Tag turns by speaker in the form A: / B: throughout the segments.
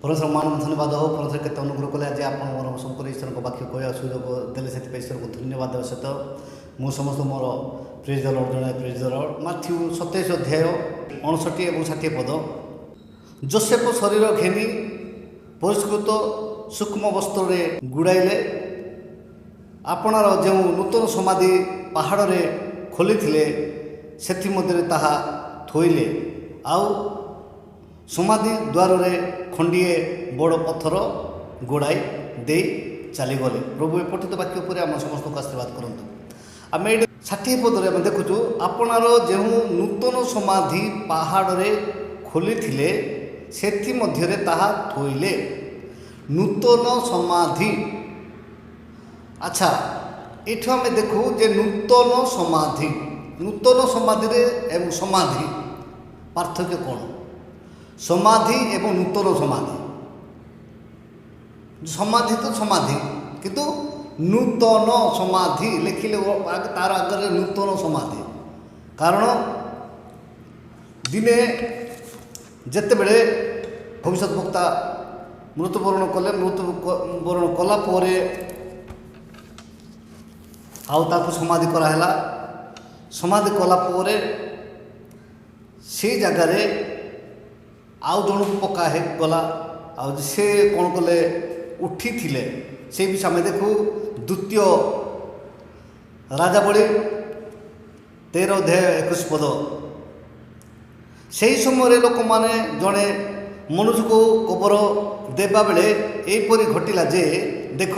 A: परमेश्वर मान धन्यवाद हो परमेश्वर केते अनुग्रह कले आज आप संकर ईश्वर को वाक्य कह सुयोग देले से ईश्वर को धन्यवाद देवा सहित मु समस्त मोर प्रेज द लॉर्ड जन प्रेज द लॉर्ड माथ्यू 27 अध्याय 59 और 60 पद जोसेफ शरीर घेनी परिष्कृत सूक्ष्म वस्त्र गुड़ाइले आपणार जो नूतन समाधि पहाड़ रे खोली से ताहा थोइले आउ समाधि द्वार रे खंडिए बड़ पत्थर गोड़ाई दे चलीगले प्रभु ए पठित वाक्य पर आम समस्त को आशीर्वाद करतु आम ये 60 पदरे आम देखुचु आपणार जो नूतन समाधि पहाड़ रे खोली से मध्य ताहा थोइले नूतन समाधि। अच्छा ये आम देखू जे नूतन समाधि एवं समाधि पार्थक्य कौन समाधि एवं नूतन समाधि समाधि तो समाधि किंतु नूतन समाधि लिखिले तार आगे नूतन समाधि कारण दिने जिते बड़े भविष्य वक्ता मृत्युवरण कले मृत्युवरण कलापर आउ समाधि कराला समाधि कलापर से जगार आउ जन को पका गला आ से कौन कले उठी थिले से भी आम देखू द्वितीय राजावली 13 अध्याय 21 पद से समय लोक मैंने जड़े मनुष्य को कबर देवा बेले यहपरी घटिला जे देख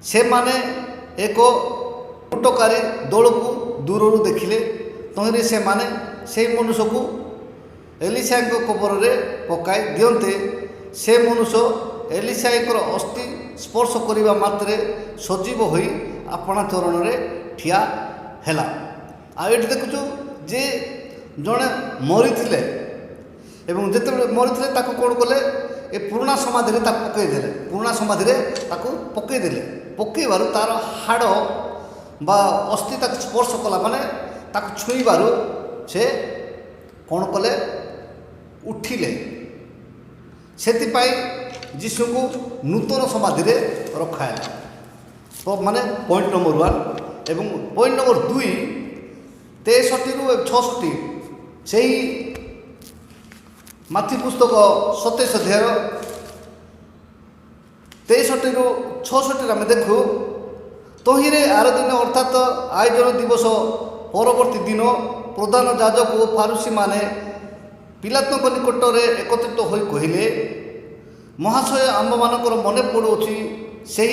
A: से माने एक टोटकारी दल को दूर देखिले तहरे से माने से मनुष्य को एलिशा कबर रे पकाई दियंते से मनुष्य एलिशा अस्थि स्पर्श करने मात्रे सजीव हो अपना चरण रे ठिया हैला आ ये देखुचु जे जड़े मरी थे एवं जिते मरी थे कौन कले ए पुराणा समाधि पकईदे पुराणा समाधि पकईदे पकईबार तार हाड़ बा अस्थि स्पर्श कला माने छुईबार से कौन कले उठिले से जीशु को नूतन समाधि रे रखाला तो माने पॉइंट नंबर 1 एवं पॉइंट नंबर 2 63 रु 66 से माथी पुस्तक 27 अध्याय 63 रु 66 आम देखू तहिरे आर दिन अर्थात आयोजन दिवस परवर्ती दिन प्रधान याजक और फारुसी माने पिलातों निकट में एकत्रित हो कहले महाशय आम मानकर मन पड़ुछि से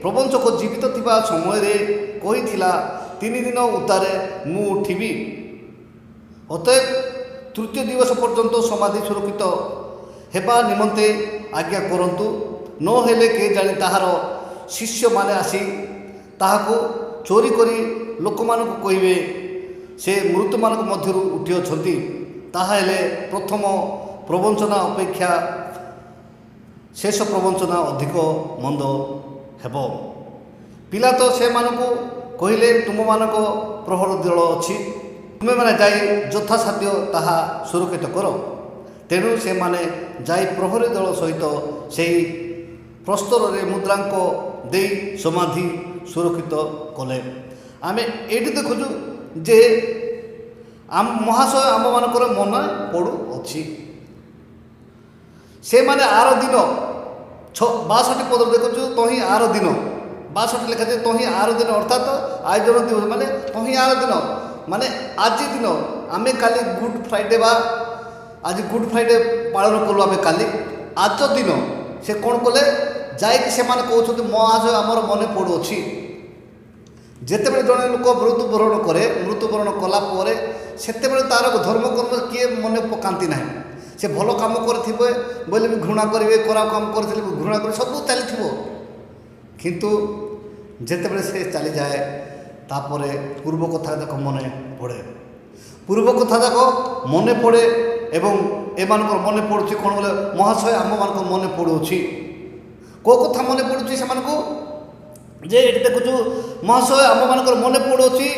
A: प्रबंचक जीवित थिबा समय रे कहिथिला 3 दिन उतारे मु उठिबी अतएव तृतीय दिवस पर्यंत समाधि सुरक्षित हेबा निमंते आज्ञा करंतु न हेले के जानी ताहार शिष्य माने आसी ताहाको चोरी करी लोक मानक कहिबे से मृत्यु मानक मध्यरु उठी अछंती ताहाले प्रथम प्रवंचना अपेक्षा शेष प्रवंचना अधिक मंद हेब पिला तो से मानकु कहले तुम मानक प्रहर दल अच्छी तुम्हें मैंने जाई यथासाध्य ताहा सुरक्षित कर तेणु से माने जाई प्रहरी दल सहित से प्रस्तर रे मुद्रांक दे समाधि सुरक्षित कले आम ये देखुचु जे आम महाशय आम मानकर मन पड़ू अच्छी से माने आर दिन 62 पद देखु तही आर दिन 62 लिखा जाए तही आर दिन अर्थात आयोजन दिवस माने तही आर दिन माने आज दिन आम काली गुड फ्राइडे बा आज गुड फ्राइडे पालन कलु आम काली आज दिन से कौन कले जाइए से कहते महाशय आमर मन पड़ू अच्छी जिते जड़े लोक मृत्युवरण करे मृत्युवरण कलापर से तार धर्म कर्म किए मन पकाती ना से भल कम करे बोले भी घृणा करेंगे खराब कम करते घृणा कर सब चली किंतु जिते से चली जाए तापर पूर्व कथा जाक मन पड़े पूर्व कथा जाक मन पड़े एवं एम मन पड़ुछि कौन बोले महाशय आम मान मन पड़ुछि कौ कथा मन पड़ुछि से जे ये देखु महाशय आम मानकर मन पड़ुछि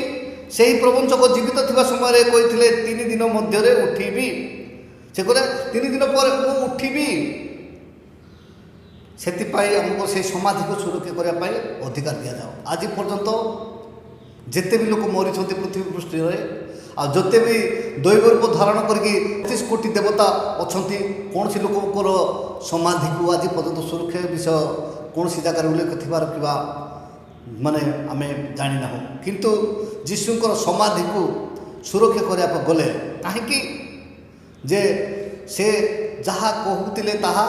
A: से प्रवंचक जीवित थिबा समय रे कहिथिले 3 दिन मध्य उठिबी ସେ କହିଲେ 3 ଦିନ ପରେ ମୁଁ ଉଠିବି। ସେଥିପାଇଁ ଆମକୁ ସେଇ ସମାଧିକୁ ସୁରକ୍ଷା କରିବା ପାଇଁ ଅଧିକାର ଦିଆଯାଉ। ଆଜି ପର୍ଯ୍ୟନ୍ତ ଯେତେ ବି ଲୋକ ମରିଛନ୍ତି ପୃଥିବୀ ପୃଷ୍ଠରେ, ଆଉ ଯେତେ ବି ଦୈବ ରୂପ ଧାରଣ କରିକି 30 କୋଟି ଦେବତା ଅଛନ୍ତି, କୌଣସି ଲୋକଙ୍କର ସମାଧିକୁ ଆଜି ପର୍ଯ୍ୟନ୍ତ ସୁରକ୍ଷା ବିଷୟ କୌଣସି ଜାଗାରେ ଉଲ୍ଲେଖ ଥିବାର କିମ୍ବା ମାନେ ଆମେ ଜାଣିନାହୁଁ। କିନ୍ତୁ ଯୀଶୁଙ୍କର ସମାଧିକୁ ସୁରକ୍ଷା କରିବାକୁ ଗଲେ କାହିଁକି ଯେ ସେ ଯାହା କହୁଥିଲେ ତାହା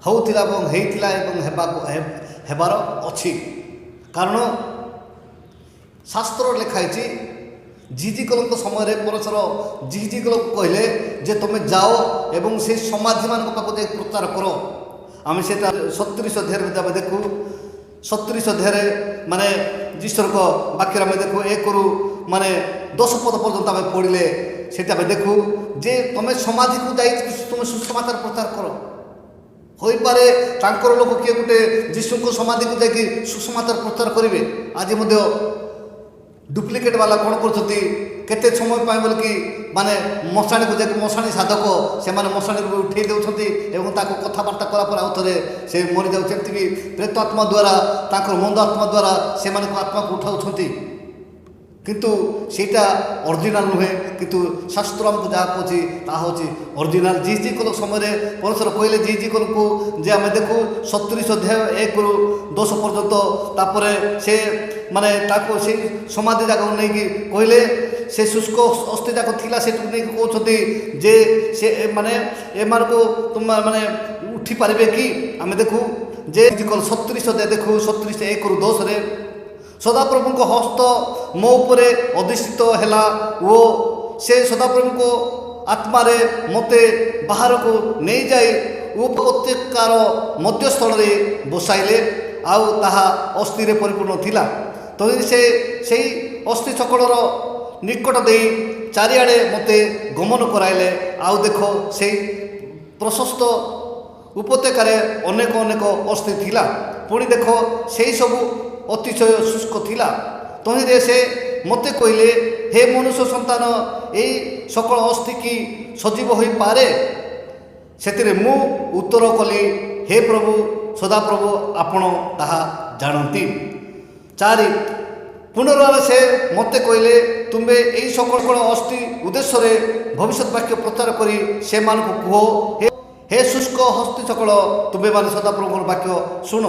A: ହେଉଥିଲା ଏବଂ ହେଇଥିଲା ଏବଂ ହେବାର ଅଛି। କାରଣ ଶାସ୍ତ୍ର ଲେଖା ହେଇଛି, ଜିଜିକଲଙ୍କ ସମୟରେ ପରସ୍ପର ଜିଜିକଲକୁ କହିଲେ ଯେ ତୁମେ ଯାଅ ଏବଂ ସେ ସମାଧିମାନଙ୍କ ପାଖକୁ ଯାଇ ପ୍ରଚାର କର। ଆମେ ସେଟା 37 ଅଧ୍ୟାୟରେ ଆମେ ଦେଖୁ, 37 ଅଧ୍ୟାୟରେ ମାନେ ଯୀଶୁଙ୍କ ବାକ୍ୟରେ ଆମେ ଦେଖୁ 1ରୁ ମାନେ 10 ପଦ ପର୍ଯ୍ୟନ୍ତ ଆମେ ପଢ଼ିଲେ ସେଟା ଆମେ ଦେଖୁ ଯେ ତୁମେ ସମାଧିକୁ ଯାଇ ତୁମେ ସୁସମାଚାର ପ୍ରଚାର କର। ହୋଇପାରେ ତାଙ୍କର ଲୋକ କିଏ ଗୋଟେ ଯୀଶୁଙ୍କ ସମାଧିକୁ ଯାଇକି ସୁସମାଚାର ପ୍ରଚାର କରିବେ। ଆଜି ମଧ୍ୟ ଡୁପ୍ଲିକେଟ୍ ବାଲା କ'ଣ କରୁଛନ୍ତି, କେତେ ସମୟ ପାଇଁ ବୋଲିକି ମାନେ ମଶାଣୀକୁ ଯାଇକି ମଶାଣୀ ସାଧକ ସେମାନେ ମଶାଣୀକୁ ଉଠେଇ ଦେଉଛନ୍ତି ଏବଂ ତାକୁ କଥାବାର୍ତ୍ତା କଲା ପରେ ଆଉ ଥରେ ସେ ମରିଯାଉଛି। ଏମିତିକି ପ୍ରେତ ଆତ୍ମା ଦ୍ୱାରା ତାଙ୍କର ମନ୍ଦ ଆତ୍ମା ଦ୍ୱାରା ସେମାନଙ୍କ ଆତ୍ମାକୁ ଉଠାଉଛନ୍ତି। କିନ୍ତୁ ସେଇଟା ଅରିଜିନାଲ ନୁହେଁ। କିନ୍ତୁ ଶାସ୍ତ୍ର ଆମକୁ ଯାହା କହୁଛି ତାହା ହେଉଛି ଅରିଜିନାଲ। ଜିଜିକଲ ସମୟରେ ପରସ୍ପର କହିଲେ ଜିଜିକଲକୁ ଯେ ଆମେ ଦେଖୁ 37 ଅଧ୍ୟାୟ 1ରୁ 10 ପର୍ଯ୍ୟନ୍ତ। ତାପରେ ସେ ମାନେ ତାକୁ ସେଇ ସମାଧି ଜାଗାକୁ ନେଇକି କହିଲେ, ସେ ଶୁଷ୍କ ଅସ୍ଥି ଯାକ ଥିଲା ସେଠିକୁ ନେଇକି କହୁଛନ୍ତି ଯେ ସେ ମାନେ ଏମାନଙ୍କୁ ତୁମେ ମାନେ ଉଠି ପାରିବେ କି? ଆମେ ଦେଖୁ ଯେ ଜିଜିକଲ 37 ଅଧ୍ୟାୟ ଦେଖୁ 37 1ରୁ 10ରେ ସଦାପ୍ରଭୁଙ୍କ ହସ୍ତ ମୋ ଉପରେ ଅଧିଷ୍ଠିତ ହେଲା ଓ ସେ ସଦାପ୍ରଭୁଙ୍କ ଆତ୍ମାରେ ମୋତେ ବାହାରକୁ ନେଇଯାଇ ଉପତ୍ୟକାର ମଧ୍ୟସ୍ଥଳରେ ବସାଇଲେ, ଆଉ ତାହା ଅସ୍ଥିରେ ପରିପୂର୍ଣ୍ଣ ଥିଲା। ତ ସେ ସେଇ ଅସ୍ଥି ଚକଡ଼ର ନିକଟ ଦେଇ ଚାରିଆଡ଼େ ମୋତେ ଗମନ କରାଇଲେ। ଆଉ ଦେଖ ସେଇ ପ୍ରଶସ୍ତ ଉପତ୍ୟକାରେ ଅନେକ ଅନେକ ଅସ୍ଥି ଥିଲା। ପୁଣି ଦେଖ ସେଇ ସବୁ ଅତିଶୟ ଶୁଷ୍କ ଥିଲା। ତହିଁରେ ସେ ମୋତେ କହିଲେ, ହେ ମନୁଷ୍ୟ ସନ୍ତାନ, ଏଇ ସକଳ ଅସ୍ଥି କି ସଜୀବ ହୋଇପାରେ? ସେଥିରେ ମୁଁ ଉତ୍ତର କଲି, ହେ ପ୍ରଭୁ ସଦାପ୍ରଭୁ, ଆପଣ ତାହା ଜାଣନ୍ତି। 4 ପୁନର୍ବାର ସେ ମୋତେ କହିଲେ, ତୁମେ ଏହି ସକଳ ଅସ୍ଥି ଉଦ୍ଦେଶ୍ୟରେ ଭବିଷ୍ୟତ ବାକ୍ୟ ପ୍ରଚାର କରି ସେମାନଙ୍କୁ କୁହ, ହେ ଶୁଷ୍କ ହସ୍ତି ସକଳ, ତୁମେମାନେ ସଦାପ୍ରଭୁଙ୍କର ବାକ୍ୟ ଶୁଣ।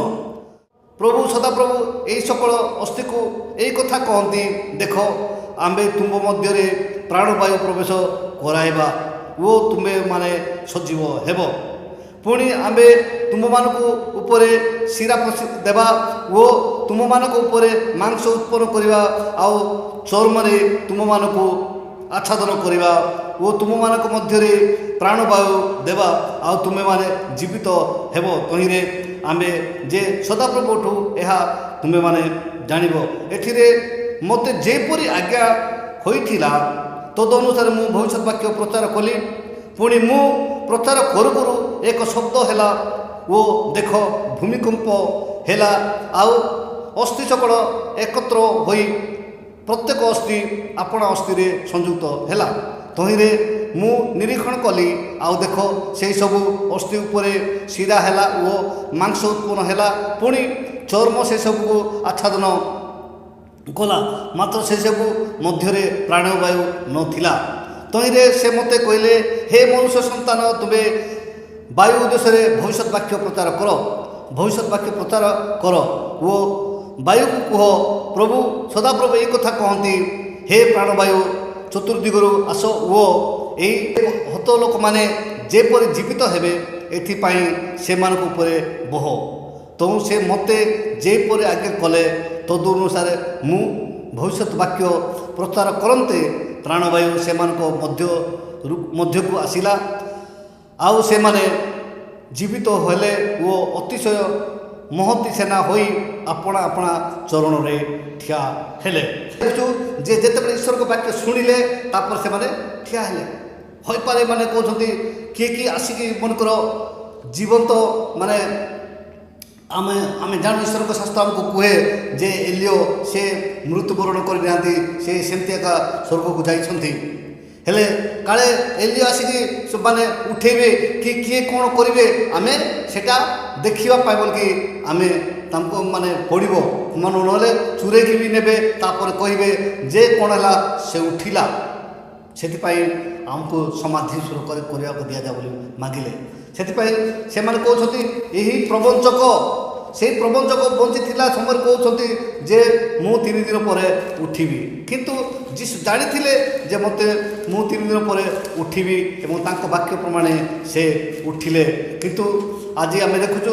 A: ପ୍ରଭୁ ସଦାପ୍ରଭୁ ଏହି ସକଳ ଅସ୍ଥିକୁ ଏହି କଥା କହନ୍ତି, ଦେଖ ଆମ୍ଭେ ତୁମ ମଧ୍ୟରେ ପ୍ରାଣବାୟୁ ପ୍ରବେଶ କରାଇବା ଓ ତୁମେମାନେ ସଜୀବ ହେବ। ପୁଣି ଆମ୍ଭେ ତୁମମାନଙ୍କୁ ଉପରେ ଶିରା ଦେବା ଓ ତୁମମାନଙ୍କ ଉପରେ ମାଂସ ଉତ୍ପନ୍ନ କରିବା, ଆଉ ଚର୍ମରେ ତୁମମାନଙ୍କୁ ଆଚ୍ଛାଦନ କରିବା ଓ ତୁମମାନଙ୍କ ମଧ୍ୟରେ ପ୍ରାଣବାୟୁ ଦେବା, ଆଉ ତୁମେମାନେ ଜୀବିତ ହେବ। ତହିଁରେ ଆମ୍ଭେ ଯେ ସଦାପ୍ରଭୁଠୁ ଏହା ତୁମେମାନେ ଜାଣିବ। ଏଥିରେ ମୋତେ ଯେପରି ଆଜ୍ଞା ହୋଇଥିଲା ତଦନୁସାରେ ମୁଁ ଭବିଷ୍ୟତ ବାକ୍ୟ ପ୍ରଚାର କଲି। ପୁଣି ମୁଁ ପ୍ରଚାର କରୁ କରୁ ଏକ ଶବ୍ଦ ହେଲା ଓ ଦେଖ ଭୂମିକମ୍ପ ହେଲା, ଆଉ ଅସ୍ଥି ଚକଡ଼ ଏକତ୍ର ହୋଇ ପ୍ରତ୍ୟେକ ଅସ୍ଥି ଆପଣା ଅସ୍ଥିରେ ସଂଯୁକ୍ତ ହେଲା। ତହିଁରେ ମୁଁ ନିରୀକ୍ଷଣ କଲି, ଆଉ ଦେଖ ସେହି ସବୁ ଅସ୍ଥି ଉପରେ ଶିରା ହେଲା ଓ ମାଂସ ଉତ୍ପନ୍ନ ହେଲା। ପୁଣି ଚର୍ମ ସେସବୁକୁ ଆଚ୍ଛାଦନ କଲା, ମାତ୍ର ସେସବୁ ମଧ୍ୟରେ ପ୍ରାଣବାୟୁ ନଥିଲା। ତହିଁରେ ସେ ମୋତେ କହିଲେ, ହେ ମନୁଷ୍ୟ ସନ୍ତାନ, ତୁମେ ବାୟୁ ଉଦ୍ଦେଶ୍ୟରେ ଭବିଷ୍ୟତ ବାକ୍ୟ ପ୍ରଚାର କର। ଭବିଷ୍ୟତ ବାକ୍ୟ ପ୍ରଚାର କର ଓ ବାୟୁକୁ କୁହ, ପ୍ରଭୁ ସଦାପ୍ରଭୁ ଏହି କଥା କହନ୍ତି, ହେ ପ୍ରାଣବାୟୁ ଚତୁର୍ଦିଗରୁ ଆସ ଓ ଏହି ହତ ଲୋକମାନେ ଯେପରି ଜୀବିତ ହେବେ ଏଥିପାଇଁ ସେମାନଙ୍କ ଉପରେ ବହ। ତେଣୁ ସେ ମୋତେ ଯେପରି ଆଜ୍ଞା କଲେ ତଦନୁସାରେ ମୁଁ ଭବିଷ୍ୟତ ବାକ୍ୟ ପ୍ରଚାର କରନ୍ତେ ପ୍ରାଣବାୟୁ ସେମାନଙ୍କ ମଧ୍ୟକୁ ଆସିଲା, ଆଉ ସେମାନେ ଜୀବିତ ହେଲେ ଓ ଅତିଶୟ ମହତୀ ସେନା ହୋଇ ଆପଣା ଆପଣା ଚରଣରେ ଠିଆ ହେଲେ। ଦେଖୁଛୁ ଯେ ଯେତେବେଳେ ଈଶ୍ୱରଙ୍କ ବାକ୍ୟ ଶୁଣିଲେ ତାପରେ ସେମାନେ ଠିଆ ହେଲେ। ହୋଇପାରେ ମାନେ କହୁଛନ୍ତି କିଏ କିଏ ଆସିକି ମନେକର ଜୀବନ୍ତ ମାନେ ଆମେ ଜାଣୁ ଈଶ୍ୱରଙ୍କ ଶାସ୍ତ୍ର ଆମକୁ କୁହେ ଯେ ଏଲିଓ ସେ ମୃତ୍ୟୁବରଣ କରିନାହାନ୍ତି, ସେ ସେମିତି ଏକା ସ୍ୱର୍ଗକୁ ଯାଇଛନ୍ତି। ହେଲେ କାଳେ ଏଲିଓ ଆସିକି ମାନେ ଉଠେଇବେ କି କିଏ କ'ଣ କରିବେ ଆମେ ସେଟା ଦେଖିବା ପାଇଁ ବୋଲିକି ଆମେ ତାଙ୍କୁ ମାନେ ପଡ଼ିବ ମାନେ ନହେଲେ ଚୁରେଇକି ବି ନେବେ ତାପରେ କହିବେ ଯେ କ'ଣ ହେଲା ସେ ଉଠିଲା। ସେଥିପାଇଁ ଆମକୁ ସମାଧି କରିବାକୁ ଦିଆଯାଉ ବୋଲି ମାଗିଲେ। ସେଥିପାଇଁ ସେମାନେ କହୁଛନ୍ତି ଏହି ପ୍ରବଞ୍ଚକ ସେହି ପ୍ରବଞ୍ଚକ ବଞ୍ଚିଥିଲା ସମୟରେ କହୁଛନ୍ତି ଯେ ମୁଁ 3 ଦିନ ପରେ ଉଠିବି। କିନ୍ତୁ ଯୀଶୁ ଜାଣିଥିଲେ ଯେ ମୁଁ 3 ଦିନ ପରେ ଉଠିବି ଏବଂ ତାଙ୍କ ବାକ୍ୟ ପ୍ରମାଣେ ସେ ଉଠିଲେ। କିନ୍ତୁ ଆଜି ଆମେ ଦେଖୁଛୁ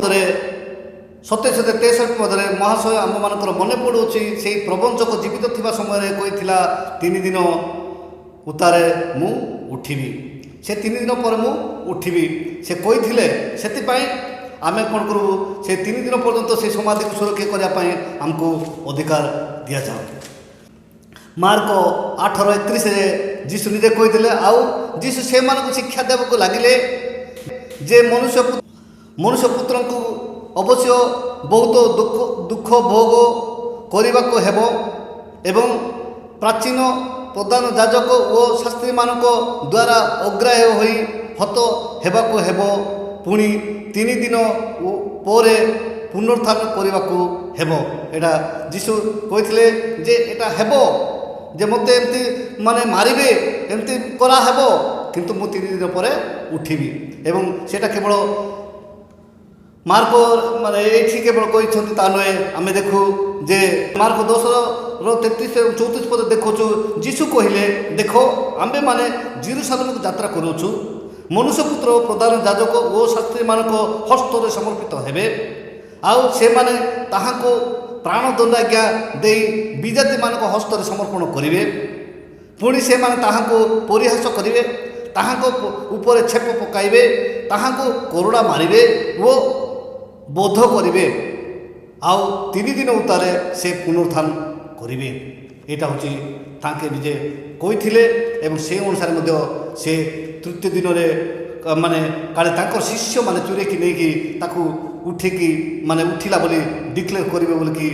A: 27-63 ପଦରେ ମହାଶୟ ଆମମାନଙ୍କର ମନେ ପଡ଼ୁଅଛି ସେହି ପ୍ରବଞ୍ଚକ ଜୀବିତ ଥିବା ସମୟରେ କହିଥିଲା 3 ଦିନ ଉତ୍ତାରେ ମୁଁ ଉଠିବି। ସେ 3 ଦିନ ପରେ ମୁଁ ଉଠିବି ସେ କହିଥିଲେ। ସେଥିପାଇଁ ଆମେ କ'ଣ କରିବୁ ସେ 3 ଦିନ ପର୍ଯ୍ୟନ୍ତ ସେ ସମାଧିକୁ ସୁରକ୍ଷା କରିବା ପାଇଁ ଆମକୁ ଅଧିକାର ଦିଆଯାଉ। ମାର୍କ 8:31ରେ ଯୀଶୁ ନିଜେ କହିଥିଲେ। ଆଉ ଯୀଶୁ ସେମାନଙ୍କୁ ଶିକ୍ଷା ଦେବାକୁ ଲାଗିଲେ ଯେ ମନୁଷ୍ୟ ପୁତ୍ରଙ୍କୁ ଅବଶ୍ୟ ବହୁତ ଦୁଃଖ ଭୋଗ କରିବାକୁ ହେବ ଏବଂ ପ୍ରାଚୀନ ପ୍ରଧାନ ଯାଜକ ଓ ଶାସ୍ତ୍ରୀମାନଙ୍କ ଦ୍ୱାରା ଅଗ୍ରାହ୍ୟ ହୋଇ ହତ ହେବାକୁ ହେବ, ପୁଣି 3 ଦିନ ପରେ ପୁନରୁତ୍ଥାନ କରିବାକୁ ହେବ। ଏଇଟା ଯୀଶୁ କହିଥିଲେ ଯେ ଏଇଟା ହେବ ଯେ ମୋତେ ଏମିତି ମାନେ ମାରିବେ ଏମିତି କରାହେବ କିନ୍ତୁ ମୁଁ 3 ଦିନ ପରେ ଉଠିବି। ଏବଂ ସେଇଟା କେବଳ ମାର୍କ ମାନେ ଏଇଠି କେବଳ କହିଛନ୍ତି ତା ନୁହେଁ। ଆମେ ଦେଖୁ ଯେ ମାର୍କ 10:33-34 ପଦ ଦେଖୁଛୁ ଯୀଶୁ କହିଲେ ଦେଖ ଆମ୍ଭେମାନେ ଜେରୁସାଲେମକୁ ଯାତ୍ରା କରୁଛୁ, ମନୁଷ୍ୟପୁତ୍ର ପ୍ରଧାନ ଯାଜକ ଓ ଶାସ୍ତ୍ରୀମାନଙ୍କ ହସ୍ତରେ ସମର୍ପିତ ହେବେ, ଆଉ ସେମାନେ ତାହାଙ୍କୁ ପ୍ରାଣଦଣ୍ଡାଜ୍ଞା ଦେଇ ବିଜାତିମାନଙ୍କ ହସ୍ତରେ ସମର୍ପଣ କରିବେ। ପୁଣି ସେମାନେ ତାହାଙ୍କୁ ପରିହାସ କରିବେ, ତାହାଙ୍କ ଉପରେ ଛେପ ପକାଇବେ, ତାହାଙ୍କୁ କୋରଡ଼ା ମାରିବେ ଓ ବୋଧ କରିବେ, ଆଉ 3 ଦିନ ଉତ୍ତାରେ ସେ ପୁନରୁତ୍ଥାନ କରିବେ। ଏଇଟା ହେଉଛି ତାଙ୍କେ ନିଜେ କହିଥିଲେ ଏବଂ ସେ ଅନୁସାରେ ମଧ୍ୟ ସେ 3ୟ ଦିନରେ ମାନେ କାଳେ ତାଙ୍କର ଶିଷ୍ୟମାନେ ଚୁରେଇକି ନେଇକି ତାକୁ ଉଠିକି ମାନେ ଉଠିଲା ବୋଲି ଡିକ୍ଲେୟାର କରିବେ ବୋଲିକି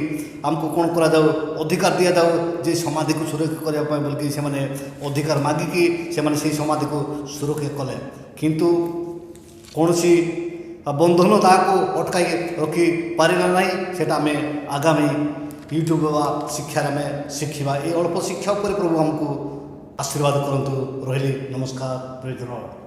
A: ଆମକୁ କ'ଣ କରାଯାଉ ଅଧିକାର ଦିଆଯାଉ ଯେ ସମାଧିକୁ ସୁରକ୍ଷା କରିବା ପାଇଁ ବୋଲିକି ସେମାନେ ଅଧିକାର ମାଗିକି ସେମାନେ ସେହି ସମାଧିକୁ ସୁରକ୍ଷା କଲେ। କିନ୍ତୁ କୌଣସି ବନ୍ଧନ ତାହାକୁ ଅଟକାଇ ରଖିପାରିଲା ନାହିଁ। ସେଇଟା ଆମେ ଆଗାମୀ ୟୁଟ୍ୟୁବ୍ ବା ଶିକ୍ଷାରେ ଆମେ ଶିଖିବା। ଏ ଅଳ୍ପ ଶିକ୍ଷା ଉପରେ ପ୍ରଭୁ ଆମକୁ ଆଶୀର୍ବାଦ କରନ୍ତୁ। ରହିଲି, ନମସ୍କାର, ପ୍ରେଜ୍ ଦ ଲର୍ଡ।